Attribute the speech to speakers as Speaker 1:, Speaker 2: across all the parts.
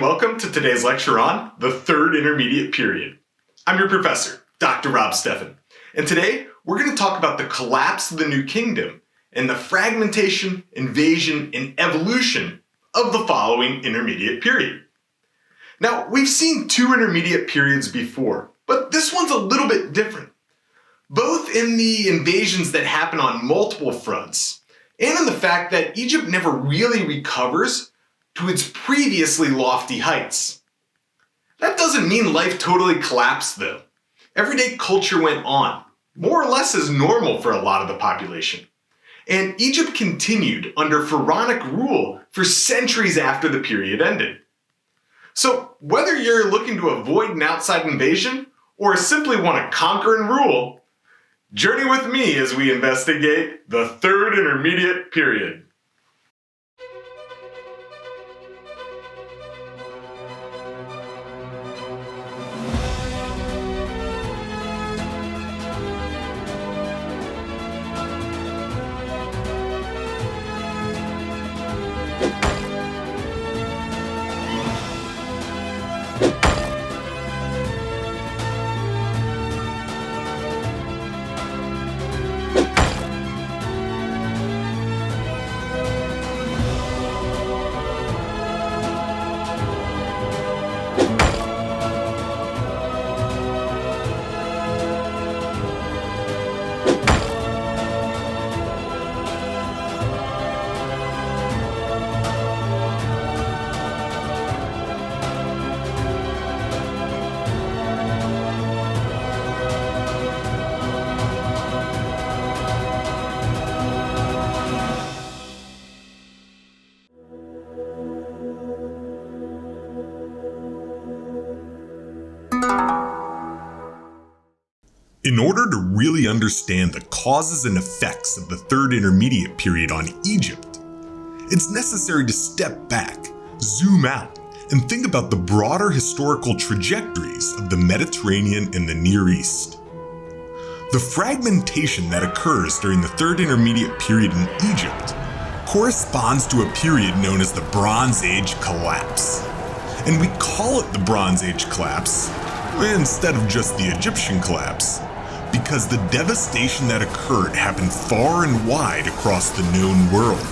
Speaker 1: welcome to today's lecture on the Third Intermediate Period. I'm your professor, Dr. Rob Steffen, and today we're going to talk about the collapse of the New Kingdom and the fragmentation, invasion, and evolution of the following intermediate period. Now, we've seen two intermediate periods before, but this one's a little bit different, both in the invasions that happen on multiple fronts and in the fact that Egypt never really recovers to its previously lofty heights. That doesn't mean life totally collapsed though. Everyday culture went on, more or less as normal for a lot of the population. And Egypt continued under pharaonic rule for centuries after the period ended. So whether you're looking to avoid an outside invasion or simply want to conquer and rule, journey with me as we investigate the Third Intermediate Period. In order to really understand the causes and effects of the Third Intermediate Period on Egypt, it's necessary to step back, zoom out, and think about the broader historical trajectories of the Mediterranean and the Near East. The fragmentation that occurs during the Third Intermediate Period in Egypt corresponds to a period known as the Bronze Age collapse. And we call it the Bronze Age collapse instead of just the Egyptian collapse, because the devastation that occurred happened far and wide across the known world.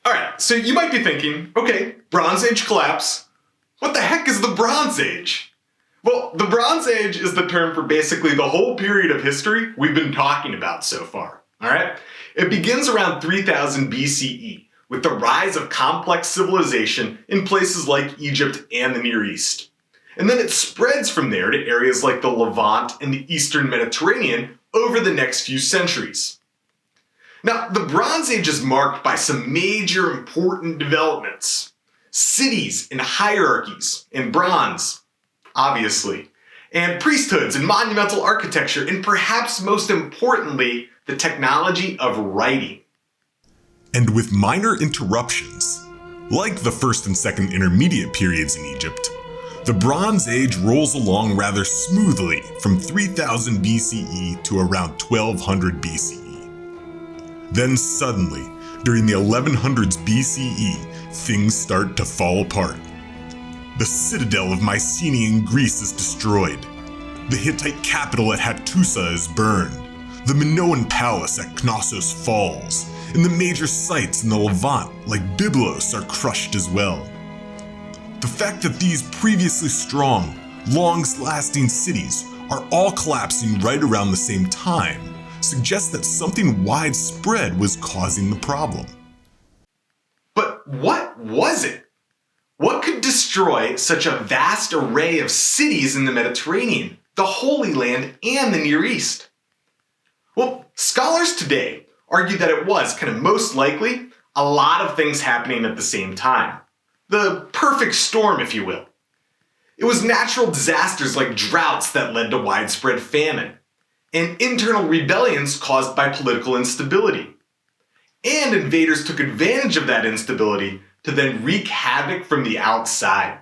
Speaker 1: Alright, so you might be thinking, okay, Bronze Age collapse, what the heck is the Bronze Age? Well, the Bronze Age is the term for basically the whole period of history we've been talking about so far, alright? It begins around 3000 BCE, with the rise of complex civilization in places like Egypt and the Near East. And then it spreads from there to areas like the Levant and the Eastern Mediterranean over the next few centuries. Now, the Bronze Age is marked by some major important developments. Cities and hierarchies in bronze, obviously, and priesthoods and monumental architecture, and perhaps most importantly, the technology of writing. And with minor interruptions, like the First and Second Intermediate periods in Egypt, the Bronze Age rolls along rather smoothly from 3000 BCE to around 1200 BCE. Then suddenly, during the 1100s BCE, things start to fall apart. The citadel of Mycenaean Greece is destroyed. The Hittite capital at Hattusa is burned. The Minoan palace at Knossos falls, and the major sites in the Levant, like Byblos, are crushed as well. The fact that these previously strong, long-lasting cities are all collapsing right around the same time suggests that something widespread was causing the problem. But what was it? What could destroy such a vast array of cities in the Mediterranean, the Holy Land, and the Near East? Well, scholars today argue that it was kind of most likely a lot of things happening at the same time. The perfect storm, if you will. It was natural disasters like droughts that led to widespread famine, and internal rebellions caused by political instability. And invaders took advantage of that instability to then wreak havoc from the outside.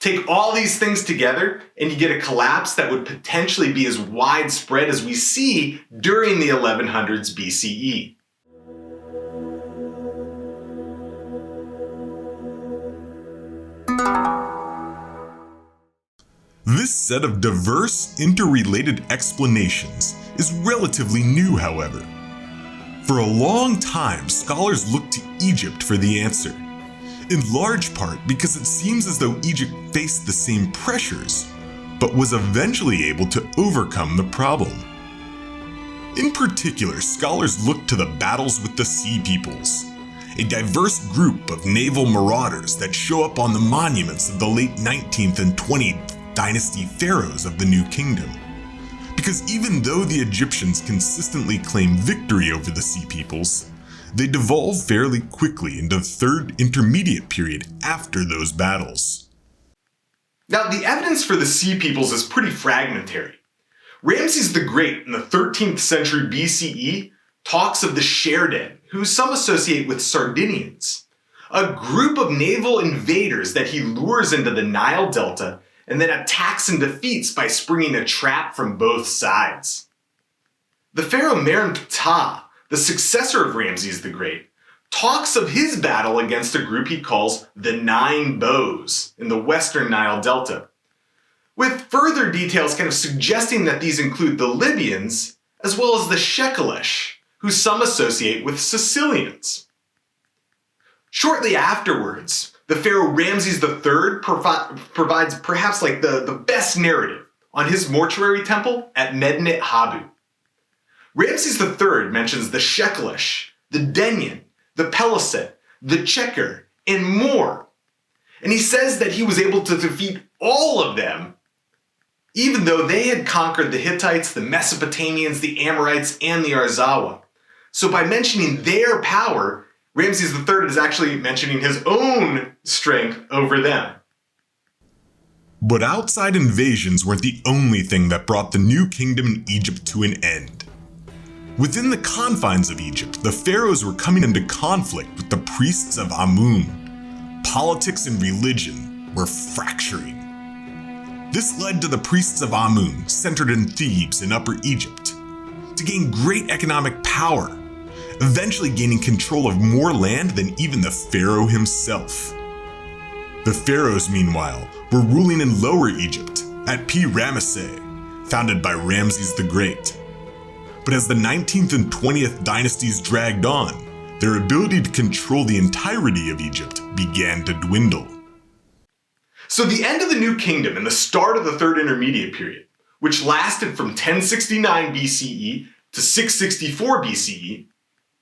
Speaker 1: Take all these things together and you get a collapse that would potentially be as widespread as we see during the 1100s BCE. This set of diverse, interrelated explanations is relatively new, however. For a long time, scholars looked to Egypt for the answer, in large part because it seems as though Egypt faced the same pressures, but was eventually able to overcome the problem. In particular, scholars looked to the battles with the Sea Peoples, a diverse group of naval marauders that show up on the monuments of the late 19th and 20th Dynasty pharaohs of the New Kingdom. Because even though the Egyptians consistently claim victory over the Sea Peoples, they devolve fairly quickly into the Third Intermediate Period after those battles.
Speaker 2: Now, the evidence for the Sea Peoples is pretty fragmentary. Ramses the Great in the 13th century BCE talks of the Sherded, who some associate with Sardinians, a group of naval invaders that he lures into the Nile Delta and then attacks and defeats by springing a trap from both sides. The pharaoh Merenptah, the successor of Ramses the Great, talks of his battle against a group he calls the Nine Bows in the western Nile Delta, with further details kind of suggesting that these include the Libyans as well as the Shekelesh, who some associate with Sicilians. Shortly afterwards, the pharaoh Ramses III provides perhaps like the best narrative on his mortuary temple at Medinet Habu. Ramses III mentions the Shekelesh, the Denyen, the Peliset, the Checker, and more. And he says that he was able to defeat all of them, even though they had conquered the Hittites, the Mesopotamians, the Amorites, and the Arzawa. So by mentioning their power, Ramses III is actually mentioning his own strength over them.
Speaker 1: But outside invasions weren't the only thing that brought the New Kingdom in Egypt to an end. Within the confines of Egypt, the pharaohs were coming into conflict with the priests of Amun. Politics and religion were fracturing. This led to the priests of Amun, centered in Thebes in Upper Egypt, to gain great economic power, eventually gaining control of more land than even the pharaoh himself. The pharaohs, meanwhile, were ruling in Lower Egypt at Pi-Ramessey, founded by Ramses the Great. But as the 19th and 20th dynasties dragged on, their ability to control the entirety of Egypt began to dwindle.
Speaker 2: So the end of the New Kingdom and the start of the Third Intermediate Period, which lasted from 1069 BCE to 664 BCE,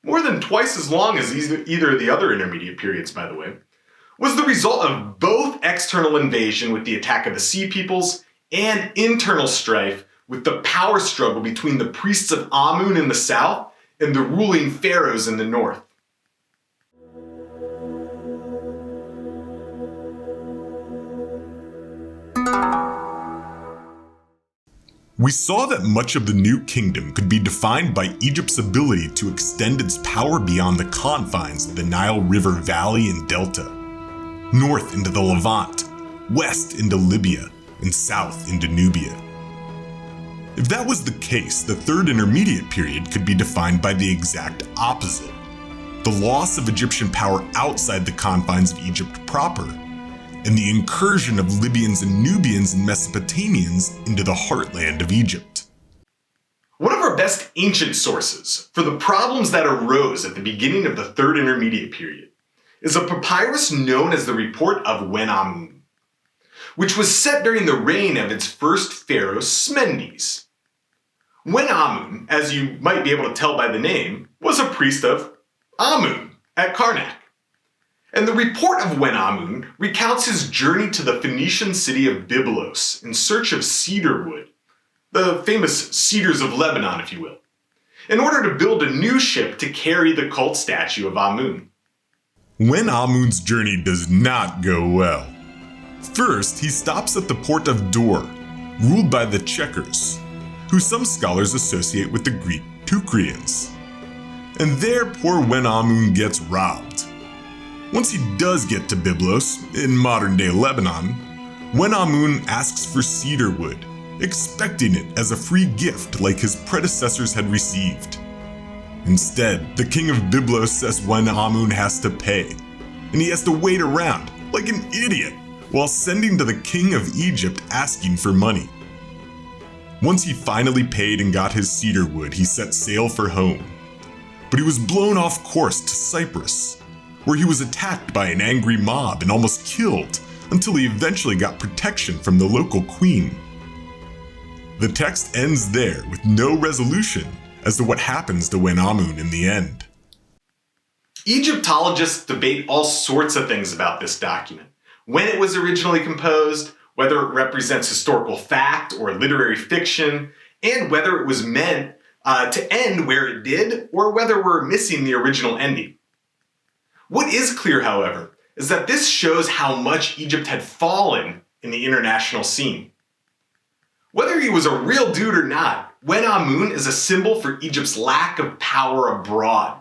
Speaker 2: more than twice as long as either of the other intermediate periods, by the way, was the result of both external invasion with the attack of the Sea Peoples and internal strife with the power struggle between the priests of Amun in the south and the ruling pharaohs in the north.
Speaker 1: We saw that much of the New Kingdom could be defined by Egypt's ability to extend its power beyond the confines of the Nile River Valley and Delta, north into the Levant, west into Libya, and south into Nubia. If that was the case, the Third Intermediate Period could be defined by the exact opposite: the loss of Egyptian power outside the confines of Egypt proper, and the incursion of Libyans and Nubians and Mesopotamians into the heartland of Egypt.
Speaker 2: One of our best ancient sources for the problems that arose at the beginning of the Third Intermediate Period is a papyrus known as the Report of Wen-Amun, which was set during the reign of its first pharaoh Smendes. Wen-Amun, as you might be able to tell by the name, was a priest of Amun at Karnak. And the Report of Wen-Amun recounts his journey to the Phoenician city of Byblos in search of cedar wood, the famous cedars of Lebanon, if you will, in order to build a new ship to carry the cult statue of Amun.
Speaker 1: Wen-Amun's journey does not go well. First, he stops at the port of Dor, ruled by the Checkers, who some scholars associate with the Greek Teucrians. And there poor Wen-Amun gets robbed. Once he does get to Byblos, in modern-day Lebanon, Wen-Amun asks for cedar wood, expecting it as a free gift like his predecessors had received. Instead, the king of Byblos says Wen-Amun has to pay, and he has to wait around, like an idiot, while sending to the king of Egypt asking for money. Once he finally paid and got his cedar wood, he set sail for home. But he was blown off course to Cyprus, where he was attacked by an angry mob and almost killed until he eventually got protection from the local queen. The text ends there with no resolution as to what happens to Wenamun in the end.
Speaker 2: Egyptologists debate all sorts of things about this document. When it was originally composed, whether it represents historical fact or literary fiction, and whether it was meant to end where it did, or whether we're missing the original ending. What is clear, however, is that this shows how much Egypt had fallen in the international scene. Whether he was a real dude or not, Wenamun is a symbol for Egypt's lack of power abroad.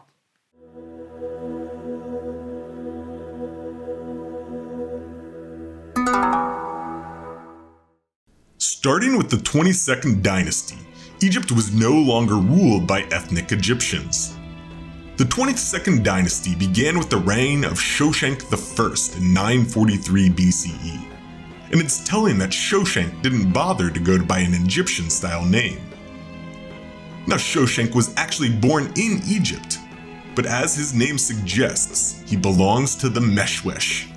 Speaker 1: Starting with the 22nd dynasty, Egypt was no longer ruled by ethnic Egyptians. The 22nd dynasty began with the reign of Shoshenq I in 943 BCE, and it's telling that Shoshenq didn't bother to go by an Egyptian-style name. Now, Shoshenq was actually born in Egypt, but as his name suggests, he belongs to the Meshwesh,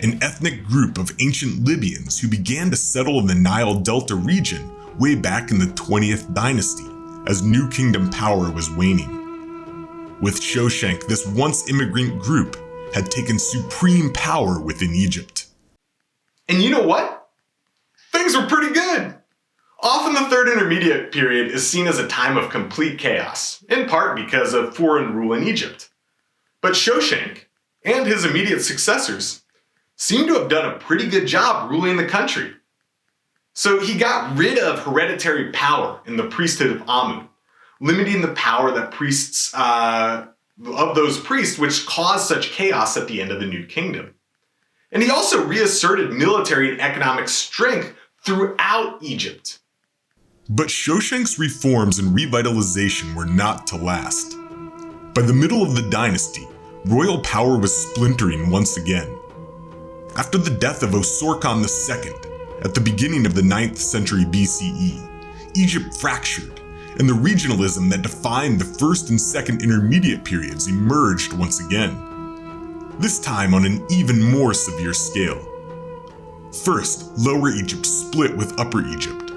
Speaker 1: an ethnic group of ancient Libyans who began to settle in the Nile Delta region way back in the 20th dynasty, as New Kingdom power was waning. With Shoshenq, this once immigrant group had taken supreme power within Egypt.
Speaker 2: And you know what? Things were pretty good. Often the Third Intermediate period is seen as a time of complete chaos, in part because of foreign rule in Egypt. But Shoshenq, and his immediate successors, seem to have done a pretty good job ruling the country. So he got rid of hereditary power in the priesthood of Amun, limiting the power that priests of those priests, which caused such chaos at the end of the New Kingdom. And he also reasserted military and economic strength throughout Egypt.
Speaker 1: But Shoshenq's reforms and revitalization were not to last. By the middle of the dynasty, royal power was splintering once again. After the death of Osorkon II, at the beginning of the 9th century BCE, Egypt fractured, and the regionalism that defined the First and Second Intermediate periods emerged once again. This time on an even more severe scale. First, Lower Egypt split with Upper Egypt.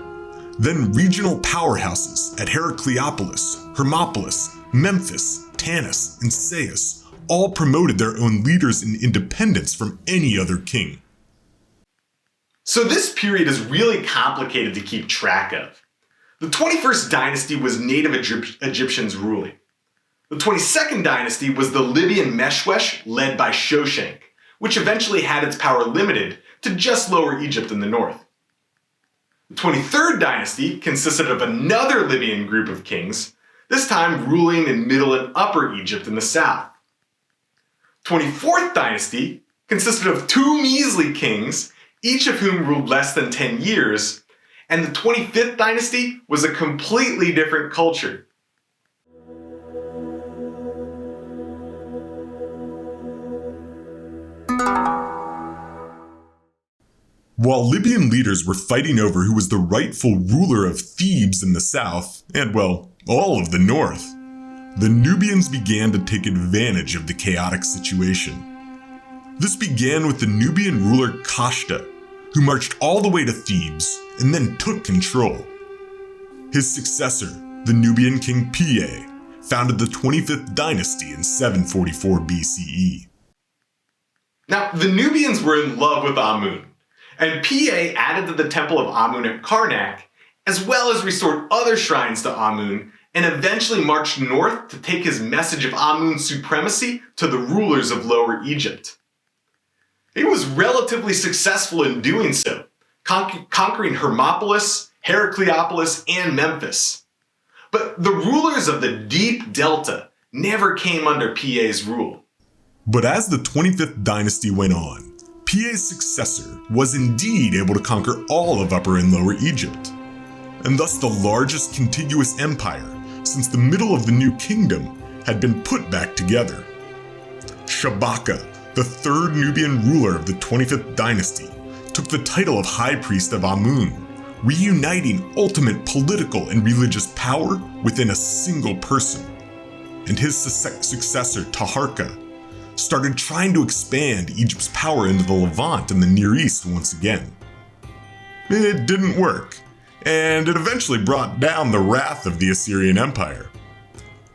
Speaker 1: Then regional powerhouses at Heracleopolis, Hermopolis, Memphis, Tanis, and Sais all promoted their own leaders in independence from any other king.
Speaker 2: So this period is really complicated to keep track of. The 21st dynasty was native Egyptians ruling. The 22nd dynasty was the Libyan Meshwesh led by Shoshenq, which eventually had its power limited to just Lower Egypt in the north. The 23rd dynasty consisted of another Libyan group of kings, this time ruling in Middle and Upper Egypt in the south. 24th dynasty consisted of two measly kings, each of whom ruled less than 10 years, and the 25th dynasty was a completely different culture.
Speaker 1: While Libyan leaders were fighting over who was the rightful ruler of Thebes in the south, and well, all of the north, the Nubians began to take advantage of the chaotic situation. This began with the Nubian ruler Kashta, who marched all the way to Thebes and then took control. His successor, the Nubian king Piye, founded the 25th dynasty in 744 BCE.
Speaker 2: Now, the Nubians were in love with Amun, and Piye added to the temple of Amun at Karnak, as well as restored other shrines to Amun, and eventually marched north to take his message of Amun's supremacy to the rulers of Lower Egypt. He was relatively successful in doing so, conquering Hermopolis, Heracleopolis, and Memphis. But the rulers of the deep delta never came under Piye's rule.
Speaker 1: But as the 25th dynasty went on, Piye's successor was indeed able to conquer all of Upper and Lower Egypt, and thus the largest contiguous empire since the middle of the New Kingdom had been put back together. Shabaka, the third Nubian ruler of the 25th dynasty, took the title of High Priest of Amun, reuniting ultimate political and religious power within a single person. And his successor, Taharqa, started trying to expand Egypt's power into the Levant and the Near East once again. It didn't work, and it eventually brought down the wrath of the Assyrian Empire.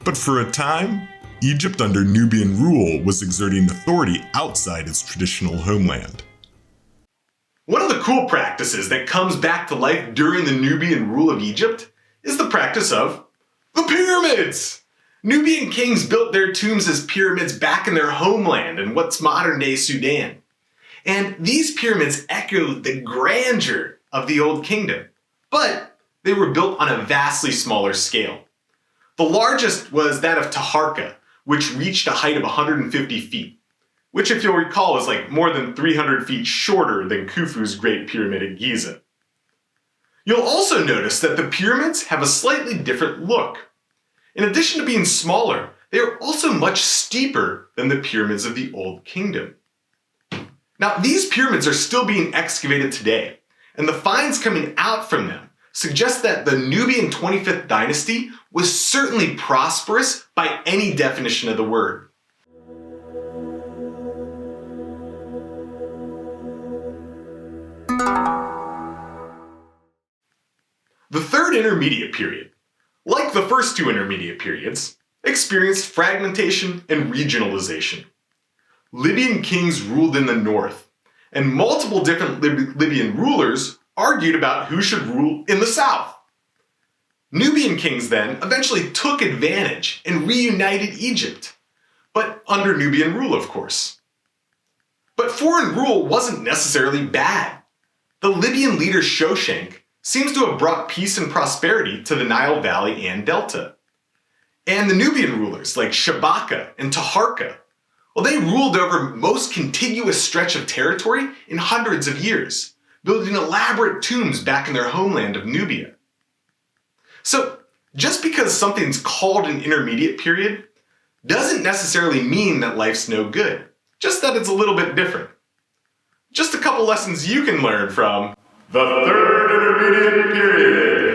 Speaker 1: But for a time, Egypt under Nubian rule was exerting authority outside its traditional homeland.
Speaker 2: One of the cool practices that comes back to life during the Nubian rule of Egypt is the practice of the pyramids. Nubian kings built their tombs as pyramids back in their homeland in what's modern-day Sudan. And these pyramids echoed the grandeur of the Old Kingdom, but they were built on a vastly smaller scale. The largest was that of Taharqa, which reached a height of 150 feet, which if you'll recall is like more than 300 feet shorter than Khufu's Great Pyramid at Giza. You'll also notice that the pyramids have a slightly different look. In addition to being smaller, they are also much steeper than the pyramids of the Old Kingdom. Now, these pyramids are still being excavated today, and the finds coming out from them suggest that the Nubian 25th dynasty was certainly prosperous by any definition of the word. The Third Intermediate Period, like the first two intermediate periods, experienced fragmentation and regionalization. Libyan kings ruled in the north, and multiple different Libyan rulers argued about who should rule in the south. Nubian kings then eventually took advantage and reunited Egypt, but under Nubian rule, of course. But foreign rule wasn't necessarily bad. The Libyan leader Shoshenq seems to have brought peace and prosperity to the Nile Valley and Delta. And the Nubian rulers like Shabaka and Taharqa, well, they ruled over most contiguous stretch of territory in hundreds of years, building elaborate tombs back in their homeland of Nubia. So, just because something's called an intermediate period doesn't necessarily mean that life's no good, just that it's a little bit different. Just a couple lessons you can learn from the Third Intermediate Period.